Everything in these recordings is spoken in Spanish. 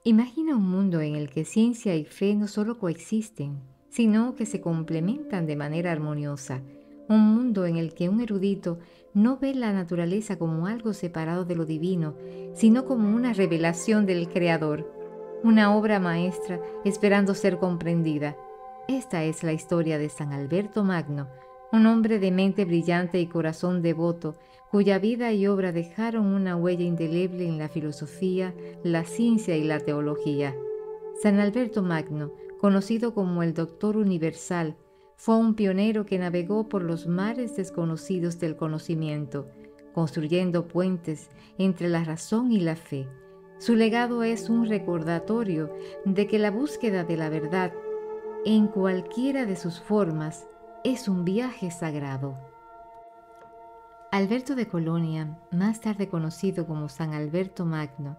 Imagina un mundo en el que ciencia y fe no solo coexisten, sino que se complementan de manera armoniosa. Un mundo en el que un erudito no ve la naturaleza como algo separado de lo divino, sino como una revelación del Creador, una obra maestra esperando ser comprendida. Esta es la historia de San Alberto Magno, un hombre de mente brillante y corazón devoto, cuya vida y obra dejaron una huella indeleble en la filosofía, la ciencia y la teología. San Alberto Magno, conocido como el Doctor Universal, fue un pionero que navegó por los mares desconocidos del conocimiento, construyendo puentes entre la razón y la fe. Su legado es un recordatorio de que la búsqueda de la verdad, en cualquiera de sus formas, es un viaje sagrado. Alberto de Colonia, más tarde conocido como San Alberto Magno,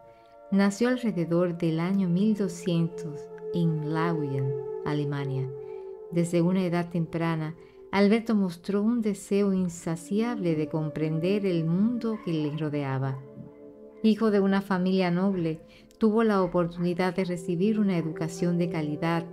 nació alrededor del año 1200 en Lauyen, Alemania. Desde una edad temprana, Alberto mostró un deseo insaciable de comprender el mundo que le rodeaba. Hijo de una familia noble, tuvo la oportunidad de recibir una educación de calidad,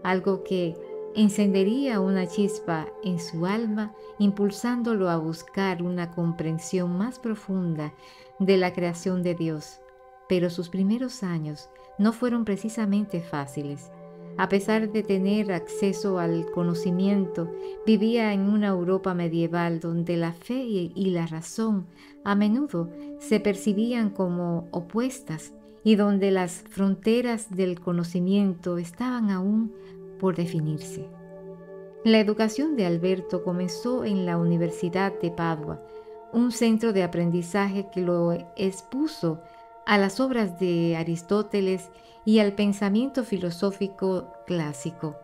algo que encendería una chispa en su alma, impulsándolo a buscar una comprensión más profunda de la creación de Dios. Pero sus primeros años no fueron precisamente fáciles. A pesar de tener acceso al conocimiento, vivía en una Europa medieval donde la fe y la razón a menudo se percibían como opuestas y donde las fronteras del conocimiento estaban aún por definirse. La educación de Alberto comenzó en la Universidad de Padua, un centro de aprendizaje que lo expuso a las obras de Aristóteles y al pensamiento filosófico clásico.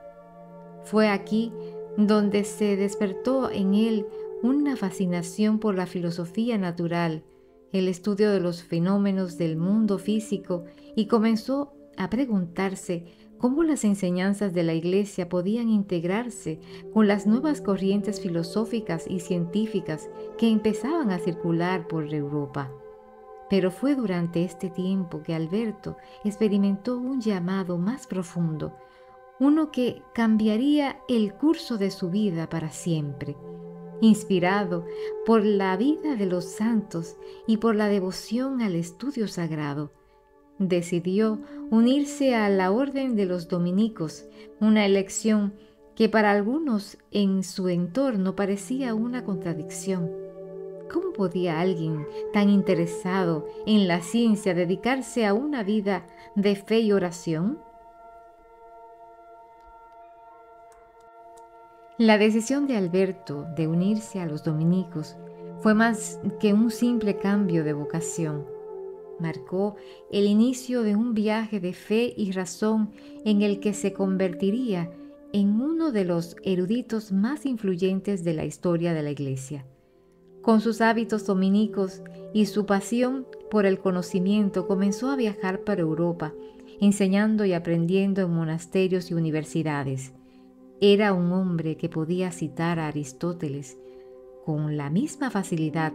Fue aquí donde se despertó en él una fascinación por la filosofía natural, el estudio de los fenómenos del mundo físico, y comenzó a preguntarse cómo las enseñanzas de la Iglesia podían integrarse con las nuevas corrientes filosóficas y científicas que empezaban a circular por Europa. Pero fue durante este tiempo que Alberto experimentó un llamado más profundo, uno que cambiaría el curso de su vida para siempre. Inspirado por la vida de los santos y por la devoción al estudio sagrado, decidió unirse a la Orden de los Dominicos, una elección que para algunos en su entorno parecía una contradicción. ¿Cómo podía alguien tan interesado en la ciencia dedicarse a una vida de fe y oración? La decisión de Alberto de unirse a los dominicos fue más que un simple cambio de vocación. Marcó el inicio de un viaje de fe y razón en el que se convertiría en uno de los eruditos más influyentes de la historia de la Iglesia. Con sus hábitos dominicos y su pasión por el conocimiento, comenzó a viajar para Europa, enseñando y aprendiendo en monasterios y universidades. Era un hombre que podía citar a Aristóteles con la misma facilidad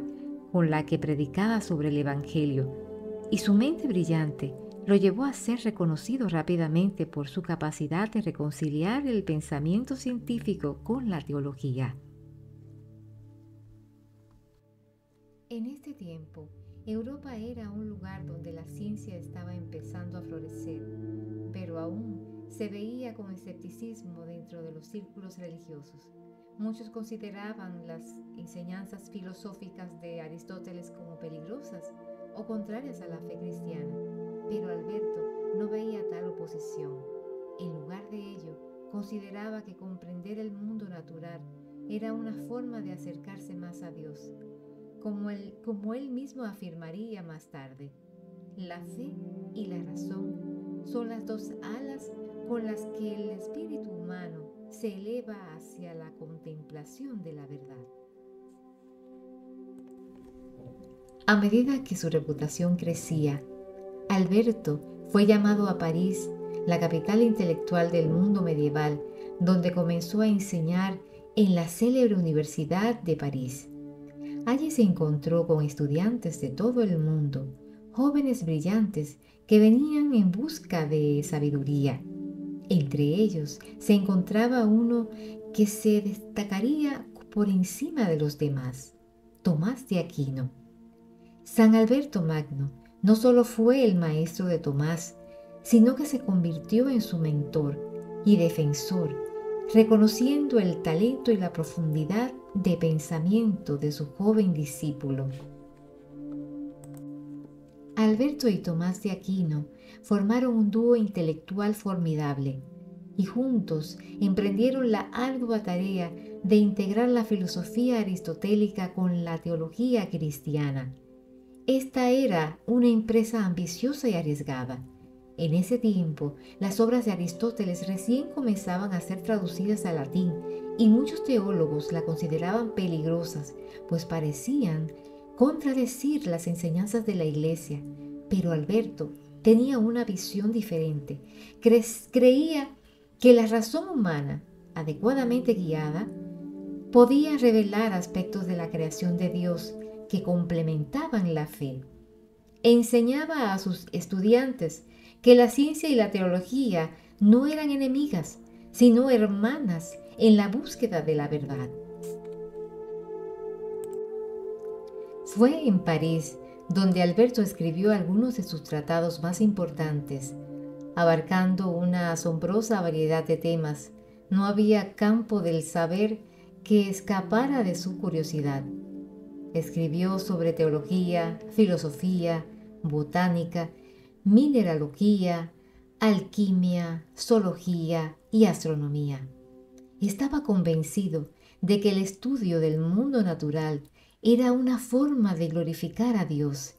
con la que predicaba sobre el Evangelio, y su mente brillante lo llevó a ser reconocido rápidamente por su capacidad de reconciliar el pensamiento científico con la teología. En este tiempo, Europa era un lugar donde la ciencia estaba empezando a florecer, pero aún se veía con escepticismo dentro de los círculos religiosos. Muchos consideraban las enseñanzas filosóficas de Aristóteles como peligrosas o contrarias a la fe cristiana, pero Alberto no veía tal oposición. En lugar de ello, consideraba que comprender el mundo natural era una forma de acercarse más a Dios. Como él mismo afirmaría más tarde, la fe y la razón son las dos alas con las que el espíritu humano se eleva hacia la contemplación de la verdad. A medida que su reputación crecía, Alberto fue llamado a París, la capital intelectual del mundo medieval, donde comenzó a enseñar en la célebre Universidad de París. Allí se encontró con estudiantes de todo el mundo, jóvenes brillantes que venían en busca de sabiduría. Entre ellos se encontraba uno que se destacaría por encima de los demás, Tomás de Aquino. San Alberto Magno no solo fue el maestro de Tomás, sino que se convirtió en su mentor y defensor, reconociendo el talento y la profundidad de pensamiento de su joven discípulo. Alberto y Tomás de Aquino formaron un dúo intelectual formidable y juntos emprendieron la ardua tarea de integrar la filosofía aristotélica con la teología cristiana. Esta era una empresa ambiciosa y arriesgada. En ese tiempo, las obras de Aristóteles recién comenzaban a ser traducidas al latín y muchos teólogos la consideraban peligrosas, pues parecían contradecir las enseñanzas de la Iglesia. Pero Alberto tenía una visión diferente. Creía que la razón humana, adecuadamente guiada, podía revelar aspectos de la creación de Dios que complementaban la fe. Enseñaba a sus estudiantes que la ciencia y la teología no eran enemigas, sino hermanas en la búsqueda de la verdad. Fue en París donde Alberto escribió algunos de sus tratados más importantes, abarcando una asombrosa variedad de temas. No había campo del saber que escapara de su curiosidad. Escribió sobre teología, filosofía, botánica, mineralogía, alquimia, zoología y astronomía. Estaba convencido de que el estudio del mundo natural era una forma de glorificar a Dios,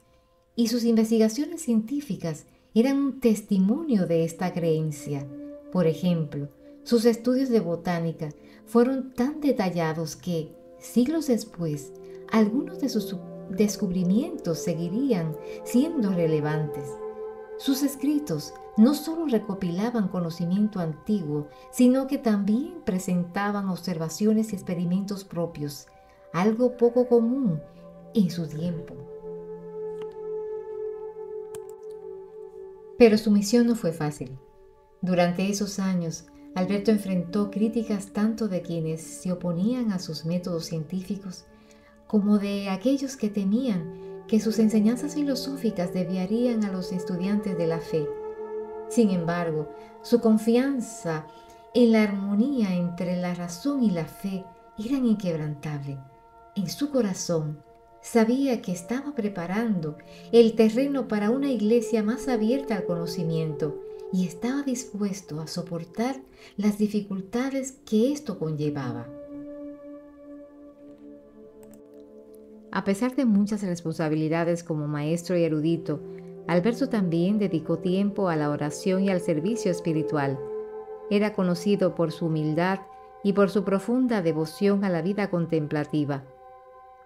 y sus investigaciones científicas eran un testimonio de esta creencia. Por ejemplo, sus estudios de botánica fueron tan detallados que, siglos después, algunos de sus descubrimientos seguirían siendo relevantes. Sus escritos no solo recopilaban conocimiento antiguo, sino que también presentaban observaciones y experimentos propios, algo poco común en su tiempo. Pero su misión no fue fácil. Durante esos años, Alberto enfrentó críticas tanto de quienes se oponían a sus métodos científicos como de aquellos que temían que sus enseñanzas filosóficas desviarían a los estudiantes de la fe. Sin embargo, su confianza en la armonía entre la razón y la fe era inquebrantable. En su corazón sabía que estaba preparando el terreno para una iglesia más abierta al conocimiento y estaba dispuesto a soportar las dificultades que esto conllevaba. A pesar de muchas responsabilidades como maestro y erudito, Alberto también dedicó tiempo a la oración y al servicio espiritual. Era conocido por su humildad y por su profunda devoción a la vida contemplativa.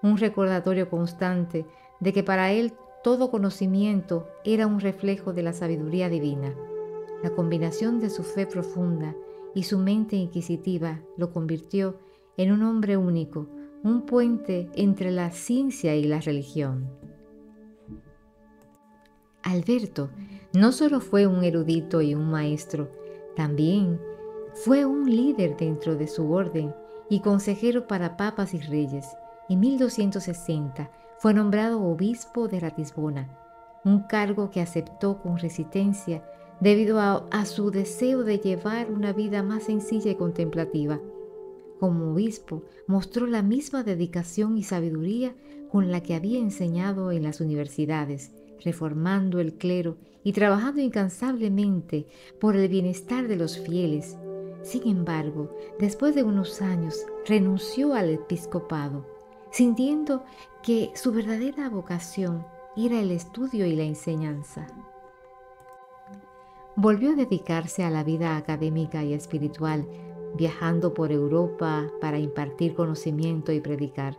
Un recordatorio constante de que para él todo conocimiento era un reflejo de la sabiduría divina. La combinación de su fe profunda y su mente inquisitiva lo convirtió en un hombre único, un puente entre la ciencia y la religión. Alberto no solo fue un erudito y un maestro, también fue un líder dentro de su orden y consejero para papas y reyes. En 1260 fue nombrado obispo de Ratisbona, un cargo que aceptó con resistencia debido a su deseo de llevar una vida más sencilla y contemplativa. Como obispo, mostró la misma dedicación y sabiduría con la que había enseñado en las universidades, reformando el clero y trabajando incansablemente por el bienestar de los fieles. Sin embargo, después de unos años, renunció al episcopado, sintiendo que su verdadera vocación era el estudio y la enseñanza. Volvió a dedicarse a la vida académica y espiritual, viajando por Europa para impartir conocimiento y predicar.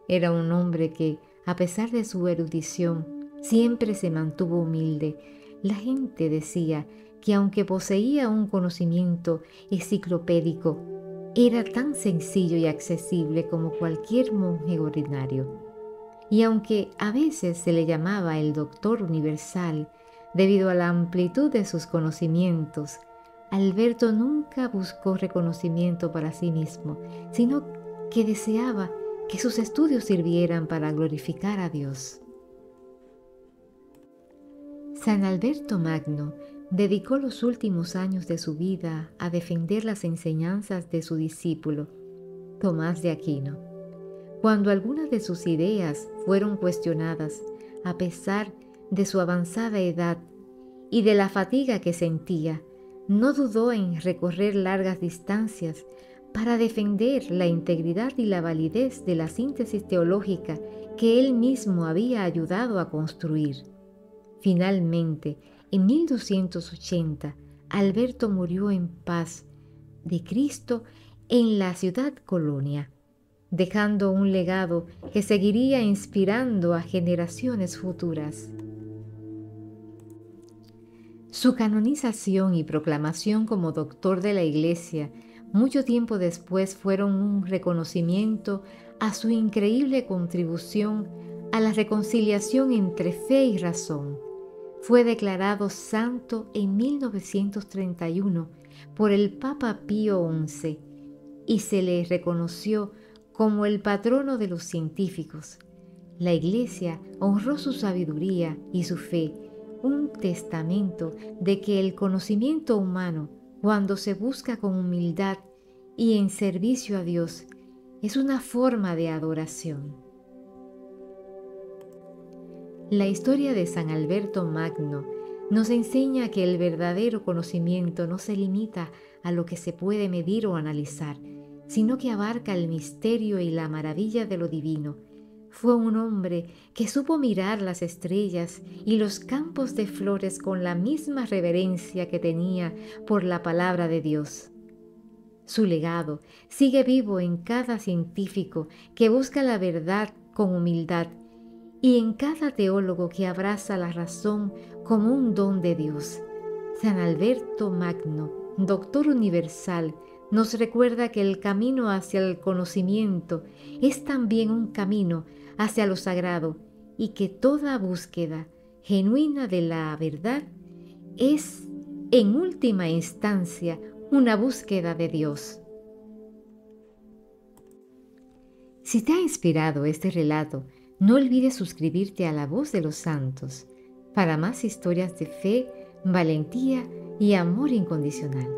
Era un hombre que, a pesar de su erudición, siempre se mantuvo humilde. La gente decía que aunque poseía un conocimiento enciclopédico, era tan sencillo y accesible como cualquier monje ordinario. y aunque a veces se le llamaba el Doctor Universal debido a la amplitud de sus conocimientos, Alberto nunca buscó reconocimiento para sí mismo, sino que deseaba que sus estudios sirvieran para glorificar a Dios. San Alberto Magno dedicó los últimos años de su vida a defender las enseñanzas de su discípulo, Tomás de Aquino. Cuando algunas de sus ideas fueron cuestionadas, a pesar de su avanzada edad y de la fatiga que sentía, no dudó en recorrer largas distancias para defender la integridad y la validez de la síntesis teológica que él mismo había ayudado a construir. Finalmente, en 1280, Alberto murió en paz de Cristo en la ciudad Colonia, dejando un legado que seguiría inspirando a generaciones futuras. Su canonización y proclamación como doctor de la Iglesia mucho tiempo después fueron un reconocimiento a su increíble contribución a la reconciliación entre fe y razón. Fue declarado santo en 1931 por el Papa Pío XI y se le reconoció como el patrono de los científicos. La Iglesia honró su sabiduría y su fe, un testamento de que el conocimiento humano, cuando se busca con humildad y en servicio a Dios, es una forma de adoración. La historia de San Alberto Magno nos enseña que el verdadero conocimiento no se limita a lo que se puede medir o analizar, sino que abarca el misterio y la maravilla de lo divino. Fue un hombre que supo mirar las estrellas y los campos de flores con la misma reverencia que tenía por la palabra de Dios. Su legado sigue vivo en cada científico que busca la verdad con humildad y en cada teólogo que abraza la razón como un don de Dios. San Alberto Magno, Doctor Universal, nos recuerda que el camino hacia el conocimiento es también un camino hacia lo sagrado y que toda búsqueda genuina de la verdad es, en última instancia, una búsqueda de Dios. Si te ha inspirado este relato, no olvides suscribirte a La Voz de los Santos para más historias de fe, valentía y amor incondicional.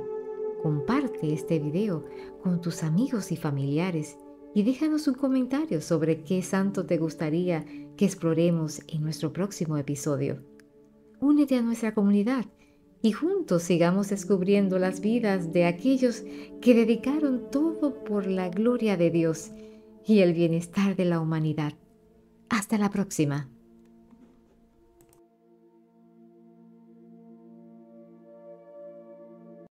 Comparte este video con tus amigos y familiares y déjanos un comentario sobre qué santo te gustaría que exploremos en nuestro próximo episodio. Únete a nuestra comunidad y juntos sigamos descubriendo las vidas de aquellos que dedicaron todo por la gloria de Dios y el bienestar de la humanidad. Hasta la próxima.